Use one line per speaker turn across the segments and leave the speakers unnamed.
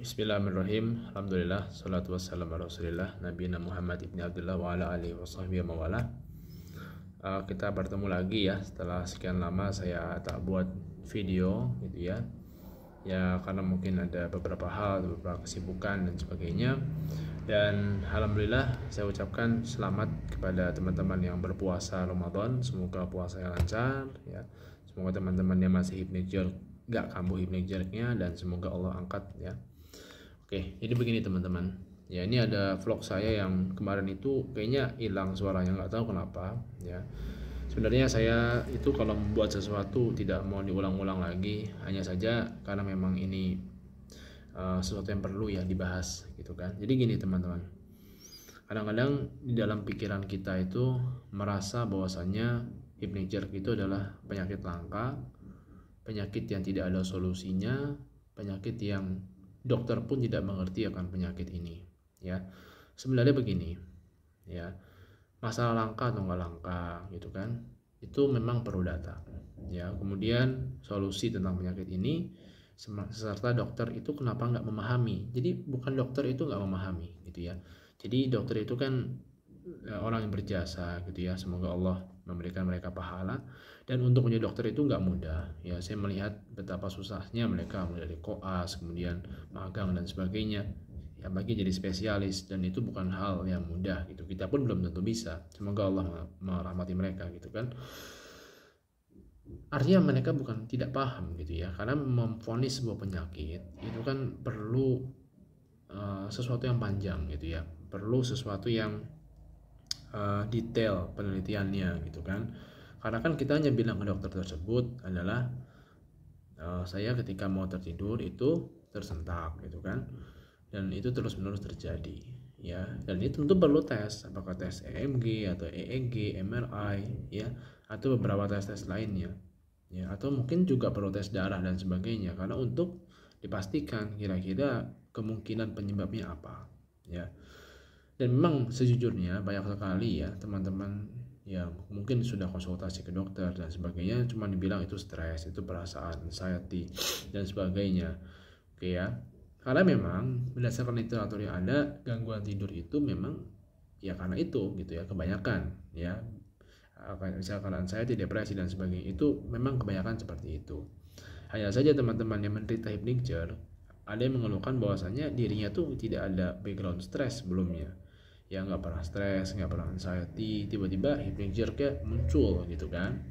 Bismillahirrahmanirrahim. Alhamdulillah, salatu wassalamu ala rasulillah Nabiyina Muhammad ibn Abdullah wa ala alihi wa sahbihi wa mawala. Kita bertemu lagi ya setelah sekian lama saya tak buat video gitu ya. Ya karena mungkin ada beberapa hal, beberapa kesibukan dan sebagainya. Dan alhamdulillah saya ucapkan selamat kepada teman-teman yang berpuasa Ramadan. Semoga puasanya lancar ya. Semoga teman-teman yang masih hipnojer gak kambuh hipnojernya, dan semoga Allah angkat ya. Oke, jadi begini teman-teman. Ya, ini ada vlog saya yang kemarin itu kayaknya hilang suaranya, nggak tahu kenapa. Ya, sebenarnya saya itu kalau membuat sesuatu tidak mau diulang-ulang lagi, hanya saja karena memang ini sesuatu yang perlu ya dibahas, gitu kan. Jadi gini teman-teman. Kadang-kadang di dalam pikiran kita itu merasa bahwasannya hypnic-jerk itu adalah penyakit langka, penyakit yang tidak ada solusinya, penyakit yang dokter pun tidak mengerti akan penyakit ini ya. Sebenarnya begini ya, masalah langka atau nggak langka gitu kan, itu memang perlu data ya. Kemudian solusi tentang penyakit ini serta dokter itu kenapa nggak memahami. Jadi bukan dokter itu nggak memahami gitu ya. Jadi dokter itu kan orang yang berjasa gitu ya. Semoga Allah memberikan mereka pahala. Dan untuk menjadi dokter itu nggak mudah ya. Saya melihat betapa susahnya mereka mulai dari koas, kemudian magang dan sebagainya ya, bagi jadi spesialis, dan itu bukan hal yang mudah gitu. Kita pun belum tentu bisa. Semoga Allah merahmati mereka gitu kan. Artinya mereka bukan tidak paham gitu ya, karena memvonis sebuah penyakit itu kan perlu sesuatu yang panjang gitu ya, perlu sesuatu yang detail penelitiannya gitu kan. Karena kan kita hanya bilang ke dokter tersebut adalah saya ketika mau tertidur itu tersentak gitu kan, dan itu terus-menerus terjadi ya. Dan itu tentu perlu tes, apakah tes EMG atau EEG, MRI ya, atau beberapa tes-tes lainnya ya, atau mungkin juga perlu tes darah dan sebagainya, karena untuk dipastikan kira-kira kemungkinan penyebabnya apa ya. Dan memang sejujurnya banyak sekali ya teman-teman yang mungkin sudah konsultasi ke dokter dan sebagainya, cuma dibilang itu stres, itu perasaan, anxiety dan sebagainya. Oke ya, karena memang berdasarkan literatur yang ada, gangguan tidur itu memang ya karena itu gitu ya, kebanyakan ya. Misalkan anxiety, depresi dan sebagainya, itu memang kebanyakan seperti itu. Hanya saja teman-teman yang menderita hypnic-jerk ada yang mengeluhkan bahwasannya dirinya tuh tidak ada background stres sebelumnya ya, nggak pernah stres, nggak pernah anxiety, tiba-tiba hypnic-jerknya muncul gitu kan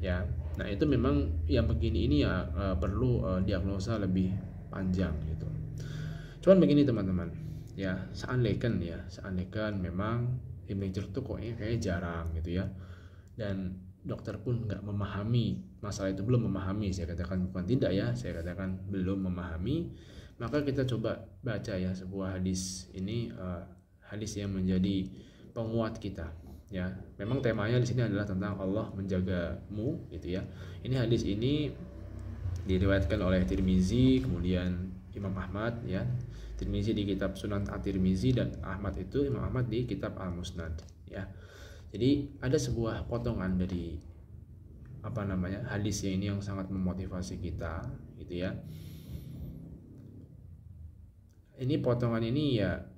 ya. Nah itu memang yang begini ini ya perlu diagnosa lebih panjang gitu. Cuman begini teman-teman ya, seandainya memang hypnic-jerk tuh kok kayaknya jarang gitu ya, dan dokter pun nggak memahami masalah itu, belum memahami, saya katakan bukan tidak ya, saya katakan belum memahami, maka kita coba baca ya sebuah hadis ini, hadis yang menjadi penguat kita ya. Memang temanya di sini adalah tentang Allah menjagamu gitu ya. Ini hadis ini diriwayatkan oleh Tirmizi, kemudian Imam Ahmad ya. Tirmizi di kitab Sunan At-Tirmizi, dan Ahmad itu Imam Ahmad di kitab Al-Musnad ya. Jadi ada sebuah potongan dari hadis ini yang sangat memotivasi kita gitu ya. Ini potongan ini ya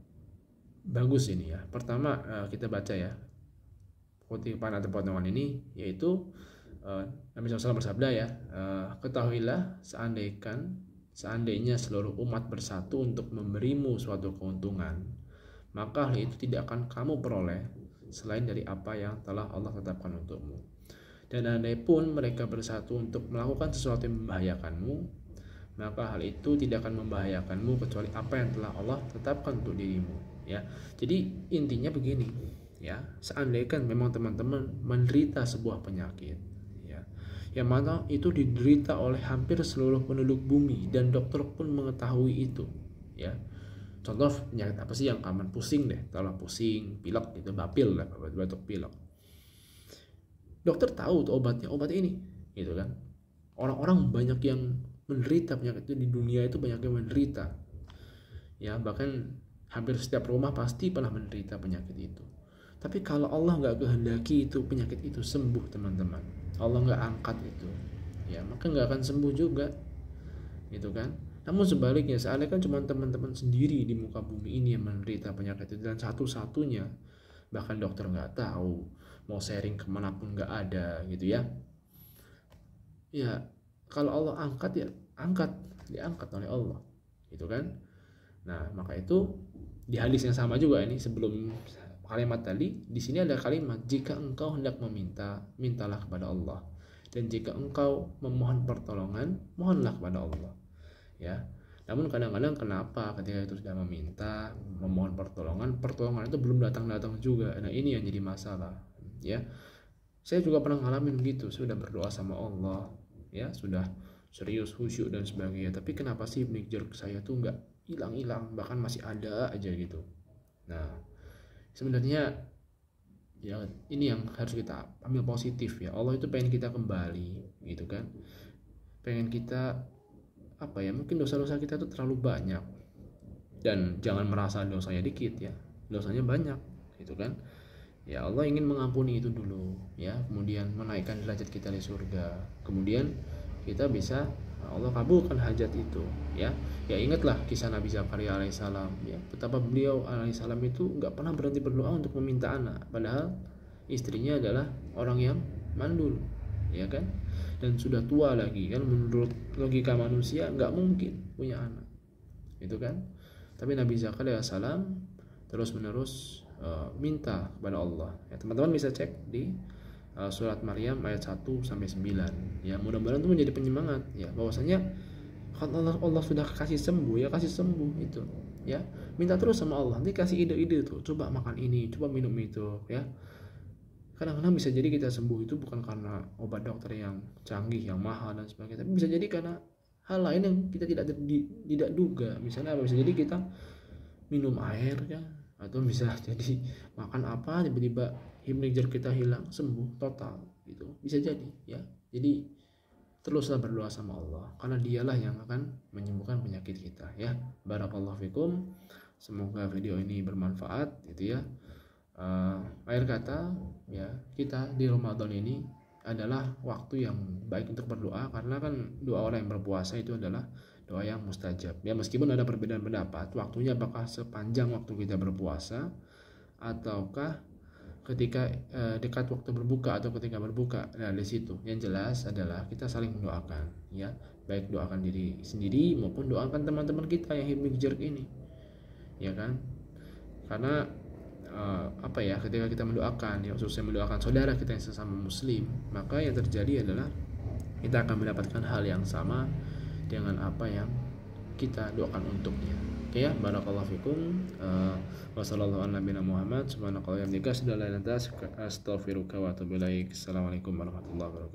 bagus ini ya. Pertama kita baca ya kutipan atau potongan ini, yaitu Nabi SAW bersabda ya, ketahuilah seandainya seluruh umat bersatu untuk memberimu suatu keuntungan, maka hal itu tidak akan kamu peroleh selain dari apa yang telah Allah tetapkan untukmu. Dan andai pun mereka bersatu untuk melakukan sesuatu yang membahayakanmu, maka hal itu tidak akan membahayakanmu kecuali apa yang telah Allah tetapkan untuk dirimu ya. Jadi intinya begini ya, seandainya memang teman-teman menderita sebuah penyakit ya, yang mana itu diderita oleh hampir seluruh penduduk bumi, dan dokter pun mengetahui itu ya. Contoh penyakit apa sih yang aman? Pusing deh, kalau pusing, pilek gitu, bapil lah, batuk pilek. Dokter tahu tuh obat ini gitu kan. Orang-orang banyak yang menderita penyakit itu di dunia, itu banyak yang menderita ya, bahkan hampir setiap rumah pasti pernah menderita penyakit itu. Tapi kalau Allah nggak kehendaki itu penyakit itu sembuh teman-teman, Allah nggak angkat itu ya, maka nggak akan sembuh juga gitu kan. Namun sebaliknya, seandainya kan cuma teman-teman sendiri di muka bumi ini yang menderita penyakit itu, dan satu-satunya, bahkan dokter nggak tahu, mau sharing kemanapun nggak ada gitu ya. Ya kalau Allah angkat ya angkat, diangkat oleh Allah gitu kan. Nah maka itu di hadis yang sama juga ini, sebelum kalimat tadi, di sini ada kalimat, jika engkau hendak meminta, mintalah kepada Allah, dan jika engkau memohon pertolongan, mohonlah kepada Allah ya. Namun kadang-kadang kenapa ketika itu sudah meminta, memohon pertolongan itu belum datang-datang juga. Nah ini yang jadi masalah ya. Saya juga pernah ngalamin begitu, sudah berdoa sama Allah ya, sudah serius, khusyuk dan sebagainya, tapi kenapa sih hipnic jerk saya tuh nggak hilang-hilang, bahkan masih ada aja gitu. Nah sebenarnya ya ini yang harus kita ambil positif ya. Allah itu pengen kita kembali gitu kan, pengen kita apa ya, mungkin dosa-dosa kita tuh terlalu banyak, dan jangan merasa dosanya dikit ya, dosanya banyak gitu kan. Ya Allah ingin mengampuni itu dulu ya, kemudian menaikkan derajat kita di surga, kemudian kita bisa Allah kabulkan hajat itu ya. Ya ingatlah kisah Nabi Zakaria alaihissalam ya, betapa beliau alaihissalam itu nggak pernah berhenti berdoa untuk meminta anak, padahal istrinya adalah orang yang mandul ya kan, dan sudah tua lagi kan, menurut logika manusia nggak mungkin punya anak itu kan. Tapi Nabi Zakaria alaihissalam terus menerus minta kepada Allah ya. Teman-teman bisa cek di surat Maryam ayat 1 sampai 9 ya. Mudah-mudahan itu menjadi penyemangat ya, bahwasanya kalau Allah sudah kasih sembuh ya kasih sembuh itu ya. Minta terus sama Allah, nanti kasih ide-ide tuh, coba makan ini, coba minum itu ya. Kadang-kadang bisa jadi kita sembuh itu bukan karena obat dokter yang canggih, yang mahal dan sebagainya, tapi bisa jadi karena hal lain yang kita tidak duga. Misalnya apa, bisa jadi kita minum air ya, atau bisa jadi makan apa tiba-tiba hipnic jerk kita hilang, sembuh total gitu, bisa jadi ya. Jadi teruslah berdoa sama Allah, karena dialah yang akan menyembuhkan penyakit kita ya. Barakallahu fikum, semoga video ini bermanfaat gitu ya. Akhir kata ya, kita di Ramadan ini adalah waktu yang baik untuk berdoa, karena kan doa orang yang berpuasa itu adalah doa yang mustajab ya. Meskipun ada perbedaan pendapat waktunya, apakah sepanjang waktu kita berpuasa ataukah ketika dekat waktu berbuka atau ketika berbuka. Nah di situ yang jelas adalah kita saling mendoakan ya, baik doakan diri sendiri maupun doakan teman-teman kita yang hipnic jerk ini ya kan. Karena apa ya, ketika kita mendoakan ya, khususnya mendoakan saudara kita yang sesama muslim, maka yang terjadi adalah kita akan mendapatkan hal yang sama dengan apa yang kita doakan untuknya. Oke ya, barakallahu fikum. Wassallallahu ala nabiyina Muhammad. Subhanakallahumma wa bihamdika asyhadu an la ilaha illa anta astaghfiruka wa atubu ilaik. Assalamualaikum warahmatullahi wabarakatuh.